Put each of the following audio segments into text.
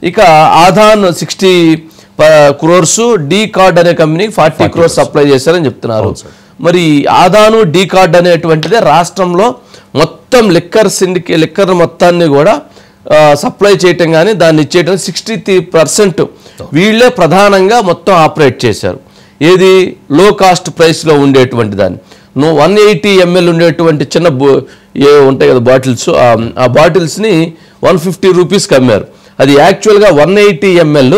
ఇక ఆధాన్ 60 crores, D card అనే కంపెనీకి 40 crores సప్లై చేశారని చెప్తున్నారు. మరి ఆధాను డీ కార్డ్ అనేటువంటిదే రాష్ట్రంలో మొత్తం లిక్కర్ మొత్తాన్ని కూడా సప్లై చేయటం కానీ దాన్ని ఇచ్చేయటం 63% వీళ్ళే ప్రధానంగా మొత్తం ఆపరేట్ చేశారు. ఏది లో కాస్ట్ ప్రైస్లో ఉండేటువంటి దాన్ని 180 ml ఉండేటువంటి చిన్న ఉంటాయి కదా బాటిల్స్, ఆ బాటిల్స్ని 150 రూపీస్కి అమ్మారు. అది యాక్చువల్గా 180 ml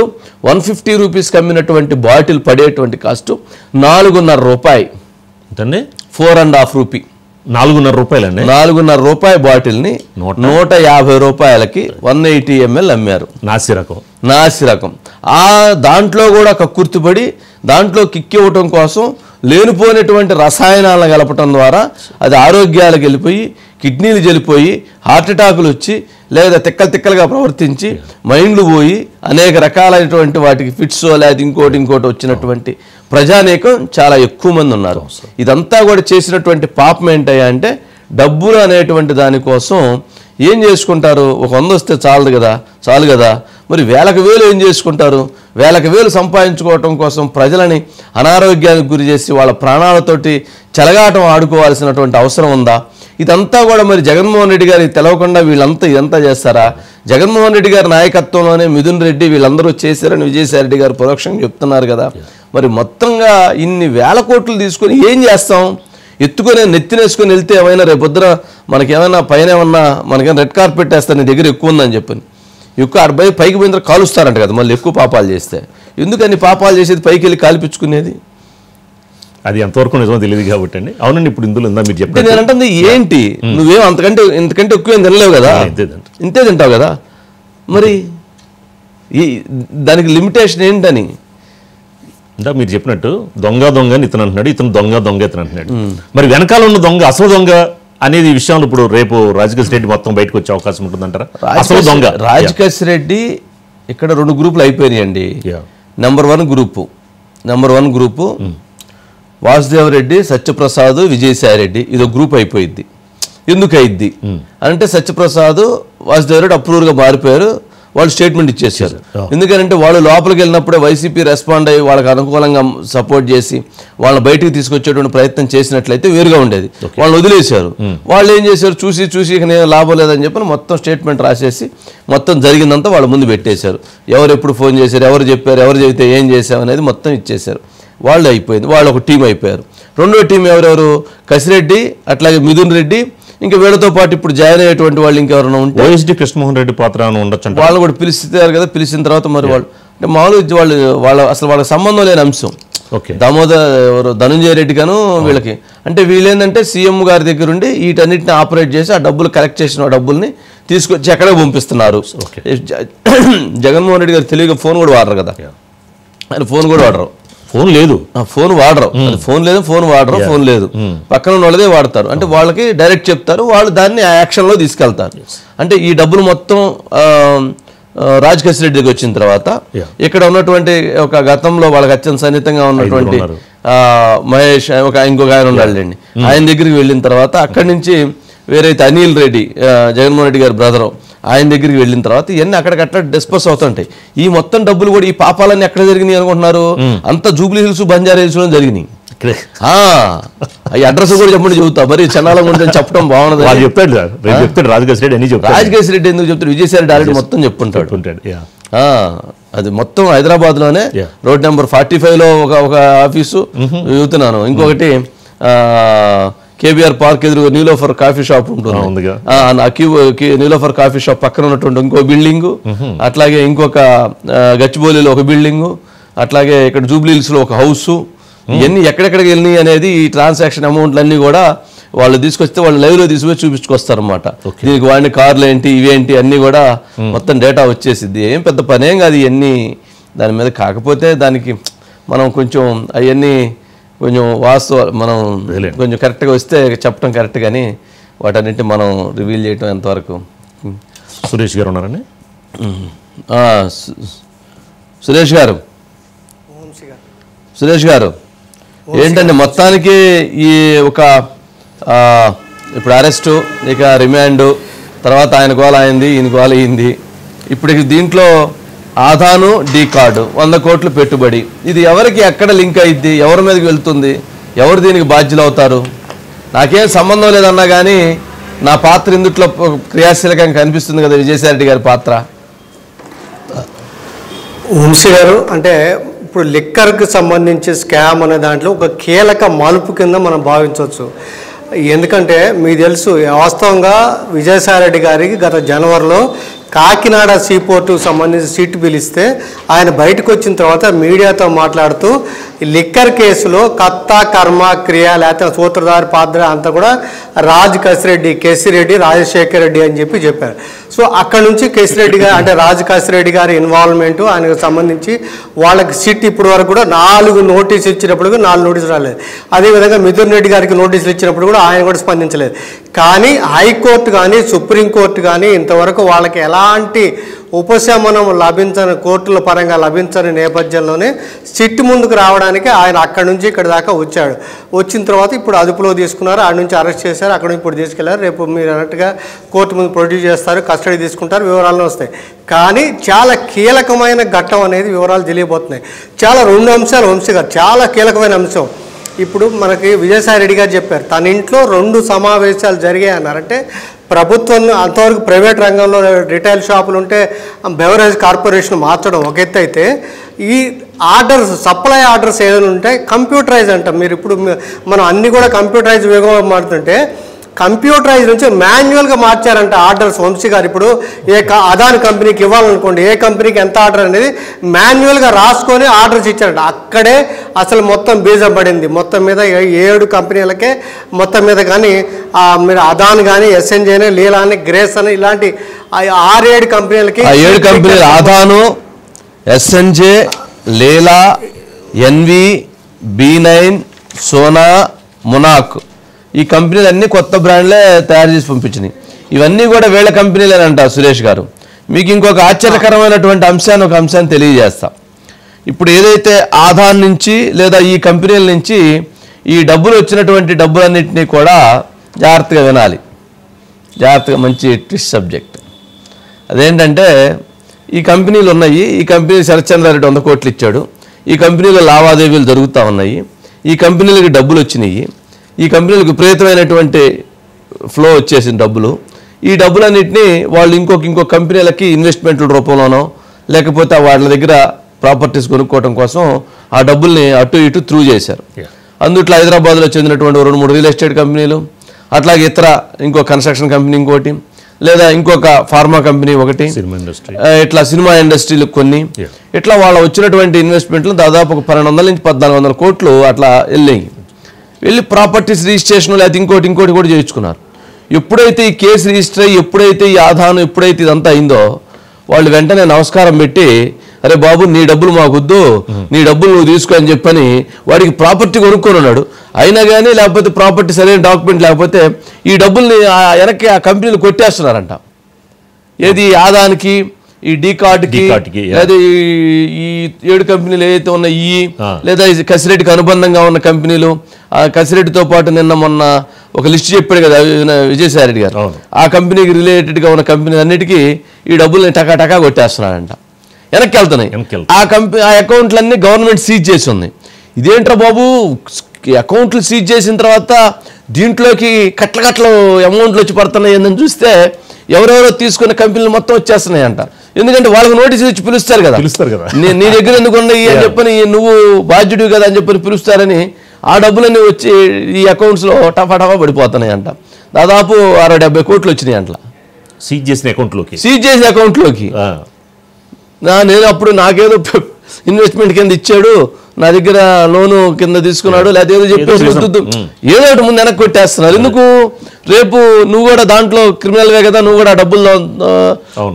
150 రూపీస్కి అమ్మినటువంటి బాటిల్ పడేటువంటి కాస్ట్ 4.5 రూపాయి, 4.5 రూపీ, 4.5 రూపాయలండి. 4.5 రూపాయి బాటిల్ని 150 రూపాయలకి 180 ml అమ్మారు. నాసిరకం. దాంట్లో కూడా కక్కుర్తిపడి దాంట్లో కిక్కివ్వటం కోసం లేనిపోయినటువంటి రసాయనాలను కలపటం ద్వారా అది ఆరోగ్యాలకు వెళ్ళిపోయి కిడ్నీలు చెల్లిపోయి హార్ట్ అటాకులు వచ్చి లేదా తిక్కలుగా ప్రవర్తించి మైండ్లు పోయి అనేక రకాలైనటువంటి వాటికి ఫిట్స్ లేదా ఇంకోటి వచ్చినటువంటి ప్రజానీకం చాలా ఎక్కువ మంది ఉన్నారు. ఇదంతా కూడా చేసినటువంటి పాపం ఏంటయ్యా అంటే డబ్బులు అనేటువంటి దానికోసం ఏం చేసుకుంటారు? ఒక 100 వస్తే చాలు కదా మరి వేలకు వేలు ఏం చేసుకుంటారు? వేలకు వేలు సంపాదించుకోవటం కోసం ప్రజలని అనారోగ్యానికి గురి చేసి వాళ్ళ ప్రాణాలతోటి చెలగాటం ఆడుకోవాల్సినటువంటి అవసరం ఉందా? ఇదంతా కూడా మరి జగన్మోహన్ రెడ్డి గారికి తెలవకుండా ఇదంతా చేస్తారా? జగన్మోహన్ రెడ్డి గారి నాయకత్వంలోనే మిథున్ రెడ్డి వీళ్ళందరూ చేశారని విజయసాయి రెడ్డి గారు పరోక్షంగా చెప్తున్నారు కదా. మరి మొత్తంగా ఇన్ని వేల కోట్లు తీసుకొని ఏం చేస్తాం? ఎత్తుకొని నెత్తినేసుకొని వెళ్తే ఏమైనా రేపొద్దున మనకేమైనా పైన ఏమన్నా మనకేమైనా రెడ్ కార్పెట్ వేస్తారు నీ దగ్గర ఎక్కువ ఉందని చెప్పని ఎక్కువ 60 పైకి పోయిన తర్వాత కాలుస్తారంట కదా మళ్ళీ ఎక్కువ పాపాలు చేస్తే. ఎందుకని పాపాలు చేసేది పైకి వెళ్ళి కాల్పించుకునేది? అది ఎంతవరకు నిజమో తెలియదు కాబట్టి అండి. అవునండి, ఇప్పుడు ఇందులో ఉందా మీరు చెప్పండి. నేను అంటుంది ఏంటి, నువ్వేం ఇంతకంటే ఎక్కువ ఏం తినలేవు కదా, ఇంతే తింటావు కదా, మరి దానికి లిమిటేషన్ ఏంటని? ఇంకా మీరు చెప్పినట్టు దొంగ అని ఇతను అంటున్నాడు, ఇతను దొంగ ఇతను అంటున్నాడు. మరి వెనకాల ఉన్న దొంగ అసలు దొంగ అనేది విషయంలో ఇప్పుడు రేపు రాజకేశ్ రెడ్డి మొత్తం బయటకు వచ్చే అవకాశం ఉంటుందంటారా? అసలు దొంగ రాజకేశ్ రెడ్డి ఇక్కడ 2 గ్రూపులు అయిపోయినాయండి. నెంబర్ 1 గ్రూపు వాసుదేవ్ రెడ్డి, సత్యప్రసాద్, విజయసాయి రెడ్డి, ఇదో గ్రూప్ అయిపోయింది. ఎందుకు అయింది అంటే సత్యప్రసాద్, వాసుదేవ్ రెడ్డి అప్రూవర్గా మారిపోయారు. వాళ్ళు స్టేట్మెంట్ ఇచ్చేసారు. ఎందుకంటే వాళ్ళు లోపలికి వెళ్ళినప్పుడే వైసీపీ రెస్పాండ్ అయ్యి వాళ్ళకి అనుకూలంగా సపోర్ట్ చేసి వాళ్ళని బయటికి తీసుకొచ్చేటువంటి ప్రయత్నం చేసినట్లయితే వేరుగా ఉండేది. వాళ్ళని వదిలేశారు. వాళ్ళు ఏం చేశారు, చూసి ఇక నేను లాభం లేదని చెప్పి మొత్తం స్టేట్మెంట్ రాసేసి మొత్తం జరిగిందంతా వాళ్ళ ముందు పెట్టేశారు. ఎవరు ఎప్పుడు ఫోన్ చేశారు, ఎవరు చెప్పారు, ఎవరు చెబితే ఏం చేశామనేది మొత్తం ఇచ్చేశారు. వాళ్ళు అయిపోయింది. వాళ్ళు ఒక టీం అయిపోయారు. రెండో టీం ఎవరెవరు? కసిరెడ్డి, అట్లాగే మిథున్ రెడ్డి, ఇంకా వీళ్ళతో పాటు ఇప్పుడు జాయిన్ అయ్యేటువంటి వాళ్ళు ఇంకెవరైనా ఉంటే వైఎస్డి కృష్ణమోహన్ రెడ్డి పాత్ర ఉండొచ్చు. వాళ్ళు కూడా పిలుస్తారు కదా, పిలిచిన తర్వాత మరి వాళ్ళు అంటే మామూలుగా వాళ్ళకి సంబంధం లేని అంశం. ధనుంజయ రెడ్డి గాను వీళ్ళకి అంటే వీళ్ళేంటంటే సీఎం గారి దగ్గర ఉండి వీటన్నిటిని ఆపరేట్ చేసి ఆ డబ్బులు కలెక్ట్ చేసిన డబ్బుల్ని తీసుకొచ్చి ఎక్కడే పంపిస్తున్నారు. జగన్మోహన్ రెడ్డి గారు తెలివిగా ఫోన్ కూడా వాడరు కదా, ఆయన ఫోన్ వాడరు, ఫోన్ లేదు, పక్కన వాళ్ళదే వాడతారు. అంటే వాళ్ళకి డైరెక్ట్ చెప్తారు, వాళ్ళు దాన్ని యాక్షన్లో తీసుకెళ్తారు. అంటే ఈ డబ్బులు మొత్తం రాజకేశ్ రెడ్డి దగ్గర వచ్చిన తర్వాత ఇక్కడ ఉన్నటువంటి ఒక గతంలో వాళ్ళకి అత్యంత సన్నిహితంగా ఉన్నటువంటి మహేష్ ఇంకొక ఆయన ఉండాలండి, ఆయన దగ్గరికి వెళ్ళిన తర్వాత అక్కడి నుంచి వేరైతే అనిల్ రెడ్డి, జగన్మోహన్ రెడ్డి గారి బ్రదరు, ఆయన దగ్గరికి వెళ్ళిన తర్వాత ఇవన్నీ అక్కడికట్లా డిస్పర్స్ అవుతుంటాయి. ఈ మొత్తం డబ్బులు కూడా ఈ పాపాలన్నీ ఎక్కడ జరిగినాయి అనుకుంటున్నారు? అంత జూబ్లీ హిల్స్, బంజారా హిల్స్ లో జరిగినాయి. ఈ అడ్రస్ కూడా చెప్పండి చెబుతా, మరి చెన్నాలం ఉంటే చెప్పడం బాగుండదు. రాజకేశ్ రెడ్డి ఎందుకు చెప్తాడు? విజయసాయి రెడ్డి ఆల్రెడీ మొత్తం చెప్పుకుంటాడు. అది మొత్తం హైదరాబాద్ లోనే రోడ్ నెంబర్ 45 లో ఒక ఆఫీసు చెబుతున్నాను. ఇంకొకటి కేబీఆర్ పార్క్ ఎదురు నీలోఫర్ కాఫీ షాప్ ఉంటుంది. నీలోఫర్ కాఫీ షాప్ పక్కన ఉన్నటువంటి ఇంకో బిల్డింగు, అట్లాగే ఇంకొక గచ్చిబౌలిలో ఒక బిల్డింగు, అట్లాగే ఇక్కడ జూబ్లీ హిల్స్ లో ఒక హౌస్. ఇవన్నీ ఎక్కడెక్కడికి వెళ్ళినాయి అనేది ఈ ట్రాన్సాక్షన్ అమౌంట్లన్నీ కూడా వాళ్ళు తీసుకొస్తే వాళ్ళు లైవ్ లో తీసుకొచ్చి చూపించుకొస్తారు అనమాట. దీనికి వాడిన కార్లు ఏంటి, ఇవేంటి అన్ని కూడా మొత్తం డేటా వచ్చేసిద్ది. ఏం పెద్ద పనేం కాదు ఇవన్నీ దాని మీద. కాకపోతే దానికి మనం కొంచెం అవన్నీ కొంచెం మనం కొంచెం కరెక్ట్గా వస్తే చెప్పడం కరెక్ట్, కానీ వాటన్నింటి మనం రివీల్ చేయటం ఎంతవరకు. సురేష్ గారు ఉన్నారండి? సురేష్ గారు ఏంటంటే మొత్తానికి ఈ ఒక ఇప్పుడు అరెస్టు, ఇక రిమాండ్, తర్వాత ఆయన గోల అయింది, ఈయన గోల అయింది. ఇప్పుడు దీంట్లో ఆధాను డీ కార్డు 100 కోట్లు పెట్టుబడి. ఇది ఎవరికి ఎక్కడ లింక్ అయింది, ఎవరి మీదకి వెళ్తుంది, ఎవరు దీనికి బాధ్యులు అవుతారు? నాకేం సంబంధం లేదన్నా కానీ నా పాత్ర ఇందుట్లో క్రియాశీలకంగా కనిపిస్తుంది కదా విజయసాయిరెడ్డి గారి పాత్ర. వంశీ గారు, అంటే ఇప్పుడు లిక్కర్కి సంబంధించి స్కామ్ అనే దాంట్లో ఒక కీలక మలుపు కింద మనం భావించవచ్చు. ఎందుకంటే మీకు తెలుసు, వాస్తవంగా విజయసాయిరెడ్డి గారికి గత జనవరిలో కాకినాడ సీపోర్టుకు సంబంధించి సీటు పిలిస్తే ఆయన బయటకు వచ్చిన తర్వాత మీడియాతో మాట్లాడుతూ లిక్కర్ కేసులో కర్త కర్మ క్రియ లేకపోతే సూత్రధారి పాత్ర అంతా కూడా రాజ్ కసిరెడ్డి, కేసిరెడ్డి, రాజశేఖర్ రెడ్డి అని చెప్పారు. సో అక్కడ నుంచి కేసిరెడ్డి గారు అంటే రాజ్ కసిరెడ్డి గారి ఇన్వాల్వ్మెంటు, ఆయనకు సంబంధించి వాళ్ళకి సీట్ ఇప్పటి వరకు కూడా 4 నోటీసులు ఇచ్చినప్పుడు 4 నోటీసులు రాలేదు. అదేవిధంగా మిథున్ రెడ్డి గారికి నోటీసులు ఇచ్చినప్పుడు కూడా ఆయన కూడా స్పందించలేదు. కానీ హైకోర్టు కానీ సుప్రీంకోర్టు కానీ ఇంతవరకు వాళ్ళకి ఎలాంటి ఉపశమనం లభించని, కోర్టుల పరంగా లభించని నేపథ్యంలోనే సిట్ ముందుకు రావడానికి ఆయన అక్కడి నుంచి ఇక్కడి దాకా వచ్చాడు. వచ్చిన తర్వాత ఇప్పుడు అదుపులో తీసుకున్నారు, ఆడ నుంచి అరెస్ట్ చేశారు, అక్కడ నుంచి ఇప్పుడు తీసుకెళ్లారు, రేపు మీరు అన్నట్టుగా కోర్టు ముందు ప్రొడ్యూస్ చేస్తారు, కస్టడీ తీసుకుంటారు, వివరాలు వస్తాయి. కానీ చాలా కీలకమైన ఘట్టం అనేది వివరాలు తెలియబోతున్నాయి. చాలా 2 అంశాలు వంశీ గారు, చాలా కీలకమైన అంశం. ఇప్పుడు మనకి విజయసాయిరెడ్డి గారు చెప్పారు, తన ఇంట్లో 2 సమావేశాలు జరిగాయి అన్నారంటే ప్రభుత్వం అంతవరకు ప్రైవేట్ రంగంలో రిటైల్ షాపులు ఉంటే బెవరేజ్ కార్పొరేషన్ మార్చడం ఒక ఎత్తు అయితే, ఈ ఆర్డర్స్ సప్లై ఆర్డర్స్ ఏదైనా ఉంటే కంప్యూటరైజ్ అంటాం. మీరు ఇప్పుడు మనం అన్నీ కూడా కంప్యూటరైజ్ వేగంగా మారుతుంటే కంప్యూటరైజ్ నుంచి మాన్యువల్గా మార్చారంట ఆర్డర్స్. వంశీ గారు ఇప్పుడు అదాని కంపెనీకి ఇవ్వాలనుకోండి, ఏ కంపెనీకి ఎంత ఆర్డర్ అనేది మాన్యువల్గా రాసుకొని ఆర్డర్స్ ఇచ్చారంట. అక్కడే అసలు మొత్తం బీజం పడింది. మొత్తం మీద 7 కంపెనీలకే మొత్తం మీద కానీ మీరు అదాని కానీ, ఎస్ఎన్జే అని, లీలా అని, గ్రేస్ అని ఇలాంటి 6-7 కంపెనీలకి 7 కంపెనీలు ఆదాను, ఎస్ఎన్జే, లీలా, ఎన్వి, B9, సోనా, మునాక్ ఈ కంపెనీలు అన్నీ కొత్త బ్రాండ్లే తయారు చేసి పంపించినాయి. ఇవన్నీ కూడా వీళ్ళ కంపెనీలేనంట సురేష్ గారు. మీకు ఇంకొక ఆశ్చర్యకరమైనటువంటి ఒక అంశాన్ని తెలియజేస్తా. ఇప్పుడు ఏదైతే ఆధార్ నుంచి లేదా ఈ కంపెనీల నుంచి ఈ డబ్బులు వచ్చినటువంటి డబ్బులన్నింటినీ కూడా జాగ్రత్తగా వినాలి, జాగ్రత్తగా, మంచి ట్విస్ట్ సబ్జెక్ట్. అదేంటంటే ఈ కంపెనీలు ఉన్నాయి, ఈ కంపెనీ శరత్చంద్రారెడ్డి 100 కోట్లు ఇచ్చాడు, ఈ కంపెనీలో లావాదేవీలు జరుగుతూ ఉన్నాయి, ఈ కంపెనీలకి డబ్బులు వచ్చినాయి, ఈ కంపెనీలకు విపరీతమైనటువంటి ఫ్లో వచ్చేసిన డబ్బులు, ఈ డబ్బులన్నింటినీ వాళ్ళు ఇంకొక కంపెనీలకి ఇన్వెస్ట్మెంట్ల రూపంలోనో లేకపోతే వాళ్ళ దగ్గర ప్రాపర్టీస్ కొనుక్కోవడం కోసం ఆ డబ్బుల్ని అటు ఇటు త్రూ చేశారు. అందుట్లో హైదరాబాద్లో చెందినటువంటి 2-3 రియల్ ఎస్టేట్ కంపెనీలు, అట్లాగే ఇతర ఇంకో కన్స్ట్రక్షన్ కంపెనీ ఇంకోటి, లేదా ఇంకొక ఫార్మా కంపెనీ ఒకటి, ఇట్లా సినిమా ఇండస్ట్రీలకు కొన్ని, ఇట్లా వాళ్ళ వచ్చినటువంటి ఇన్వెస్ట్మెంట్లు దాదాపు 1200 నుంచి 1400 కోట్లు అట్లా వెళ్ళి ప్రాపర్టీస్ రిజిస్ట్రేషన్ లేకపోతే ఇంకోటి కూడా చేయించుకున్నారు. ఎప్పుడైతే ఈ కేసు రిజిస్టర్ అయ్యి, ఎప్పుడైతే ఈ ఆధారం, ఎప్పుడైతే ఇదంతా అయిందో వాళ్ళు వెంటనే నమస్కారం పెట్టి, అరే బాబు నీ డబ్బులు మాకొద్దు, నీ డబ్బులు నువ్వు తీసుకో అని చెప్పని వాడికి ప్రాపర్టీ కొనుక్కొని ఉన్నాడు. అయినా కానీ లేకపోతే ప్రాపర్టీ సరైన డాక్యుమెంట్ లేకపోతే ఈ డబ్బుల్ని వెనక్కి ఆ కంపెనీలు కొట్టేస్తున్నారంట. ఏది ఆదానికి, ఈ డీ కార్డుకి, లేదా ఈ 7 కంపెనీలు ఏదైతే ఉన్నాయి, లేదా కసిరెడ్డికి అనుబంధంగా ఉన్న కంపెనీలు, ఆ కసిరెడ్డితో పాటు నిన్న మొన్న ఒక లిస్ట్ చెప్పాడు కదా విజయసాయిరెడ్డి గారు, ఆ కంపెనీకి రిలేటెడ్గా ఉన్న కంపెనీలు అన్నిటికీ ఈ డబ్బుల్ని టకా కొట్టేస్తున్నారంట, వెనక్కి వెళ్తున్నాయి. ఆ అకౌంట్లన్నీ గవర్నమెంట్ సీజ్ చేసి ఉంది. ఇదేంట్రా బాబు, అకౌంట్లు సీజ్ చేసిన తర్వాత దీంట్లోకి కట్ల అమౌంట్లు వచ్చి పడుతున్నాయి అని చూస్తే ఎవరెవరో తీసుకున్న కంపెనీలు మొత్తం వచ్చేస్తున్నాయంట. ఎందుకంటే వాళ్ళకి నోటీసు ఇచ్చి పిలుస్తారు కదా, నీ దగ్గర ఎందుకు ఉన్నాయి అని చెప్పని, నువ్వు బాధ్యుడివి కదా అని చెప్పని పిలుస్తారని ఆ డబ్బులన్నీ వచ్చి ఈ అకౌంట్స్లో టఫా పడిపోతున్నాయంట. దాదాపు 60-70 కోట్లు వచ్చినాయి అంట సీజ్ చేసిన అకౌంట్లోకి. నేను అప్పుడు నాకేదో ఇన్వెస్ట్మెంట్ కింద ఇచ్చాడు, నా దగ్గర లోను కింద తీసుకున్నాడు, లేదా ఏదో చెప్పేసి ఏదో ఒకటి ముందు వెనక్కి కొట్టేస్తున్నారు. ఎందుకు, రేపు నువ్వు కూడా దాంట్లో క్రిమినల్వే కదా, నువ్వు కూడా డబ్బులు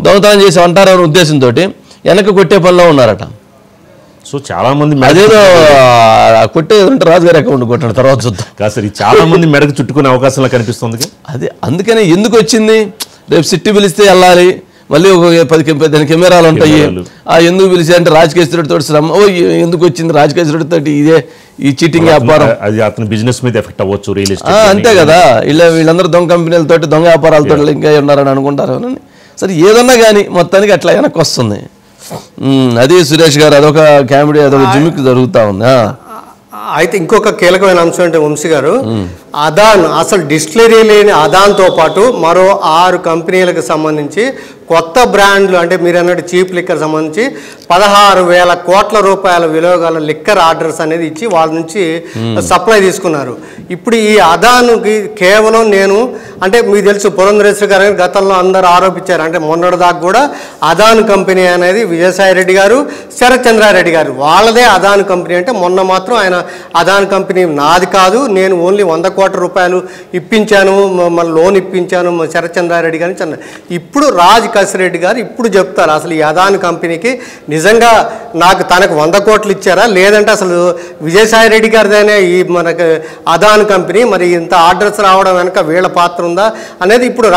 దొంగతనం చేసి అంటారనే ఉద్దేశంతో వెనక్కి కొట్టే పనిలో ఉన్నారట. సో చాలా మంది అదేదో కొట్టేదంటే రాజుగారి అకౌంట్ కొట్టాడు, తర్వాత చూద్దాం. కాదు, చాలా మంది మెడకు చుట్టుకునే అవకాశంలా కనిపిస్తుంది. అదే అందుకనే ఎందుకు వచ్చింది, రేపు సిట్టి పిలిస్తే వెళ్ళాలి, మళ్ళీ ఒక 10 కెమెరాలు ఉంటాయి, ఎందుకు పిలిచి అంటే రాజకేశ్వరుడితో శ్రమ, ఎందుకు వచ్చింది రాజకేశ్వరుడితో ఇదే ఈ చీటింగ్ వ్యాపారం, అది అతని బిజినెస్ మీద ఎఫెక్ట్ అవ్వచ్చు, రియల్ ఎస్టేట్ అంతే కదా. వీళ్ళందరూ దొంగ కంపెనీలతో దొంగ వ్యాపారాలతో ఇంకా ఉన్నారని అనుకుంటారు. సరే ఏదన్నా కానీ మొత్తానికి అట్లా వెనక్కి వస్తుంది. అది సురేష్ గారు అదొక కామెడీ, అదొక జిమిక్ జరుగుతూ ఉంది. అయితే ఇంకొక కీలకమైన అంశం అంటే వంశీ గారు, అదాన్ అసలు డిస్టిలరీ లేని అదాన్తో పాటు మరో 6 కంపెనీలకు సంబంధించి కొత్త బ్రాండ్లు అంటే మీరు అన్నట్టు చీప్ లిక్కర్ సంబంధించి 16,000 కోట్ల రూపాయల విలువ గల లిక్కర్ ఆర్డర్స్ అనేది ఇచ్చి వాళ్ళ నుంచి సప్లై తీసుకున్నారు. ఇప్పుడు ఈ అదానుకి కేవలం నేను అంటే మీకు తెలుసు పురంధరేశ్వరి గారు గతంలో అందరూ ఆరోపించారు, అంటే మొన్నటిదాకా కూడా అదాన్ కంపెనీ అనేది విజయసాయి రెడ్డి గారు, శరత్ చంద్రారెడ్డి గారు వాళ్ళదే అదాన్ కంపెనీ. అంటే మొన్న మాత్రం ఆయన అదాన్ కంపెనీ నాది కాదు, నేను ఓన్లీ 100 కోట్ల రూపాయలు ఇప్పించాను, మన లోన్ ఇప్పించాను శరత్ చంద్రారెడ్డి గారిని. ఇప్పుడు రాజ్ కసిరెడ్డి గారు ఇప్పుడు చెప్తారు అసలు ఈ అదాన్ కంపెనీకి నిజంగా తనకు 100 కోట్లు ఇచ్చారా, లేదంటే అసలు విజయసాయి రెడ్డి గారిదైనా ఈ మనకు అదాన్ కంపెనీ, మరి ఇంత ఆర్డర్స్ రావడం వెనక వీళ్ళ పాత్ర ఉందా అనేది ఇప్పుడు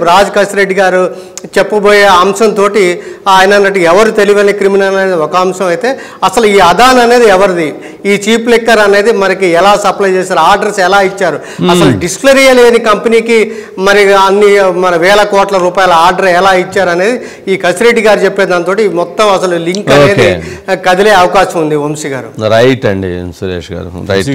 రాజ్ కసిరెడ్డి గారు చెప్పబోయే అంశంతో ఆయన అన్నట్టు ఎవరు తెలివైన క్రిమినల్ అనేది ఒక అంశం అయితే, అసలు ఈ అదాన్ అనేది ఎవరిది, ఈ చీప్ లిక్కర్ అనేది మనకి ఎలా సప్లై చేశారు, ఆర్డర్స్ ఎలా ఇచ్చారు, అసలు డిస్టిలరీ లేని కంపెనీకి మరి అన్ని మన 1000 కోట్ల రూపాయల ఆర్డర్ ఎలా ఇచ్చారు అనేది ఈ కసిరెడ్డి గారు చెప్పే దాంతో మొత్తం అసలు లింక్ అనేది కదిలే అవకాశం ఉంది వంశీ గారు. రైట్ అండి సురేష్ గారు, రైట్.